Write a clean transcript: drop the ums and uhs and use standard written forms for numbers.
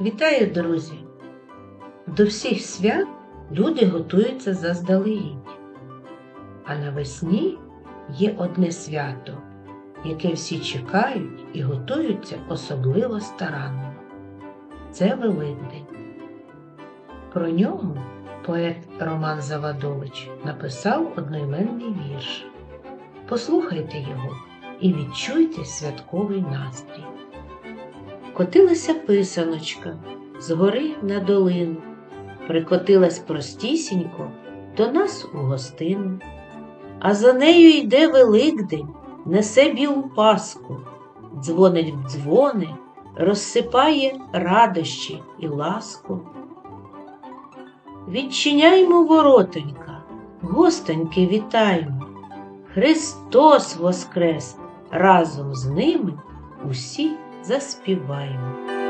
Вітаю, друзі! До всіх свят люди готуються заздалегідь. А навесні є одне свято, яке всі чекають і готуються особливо старанно. Це Великдень. Про нього поет Роман Завадович написав одноіменний вірш. Послухайте його і відчуйте святковий настрій. Котилася писаночка з гори на долину, прикотилась простісінько до нас у гостину. А за нею йде Великдень, несе білу паску, дзвонить в дзвони, розсипає радощі і ласку. Відчиняймо воротонька, гостоньки вітаймо, Христос воскрес, разом з ними усі заспіваємо.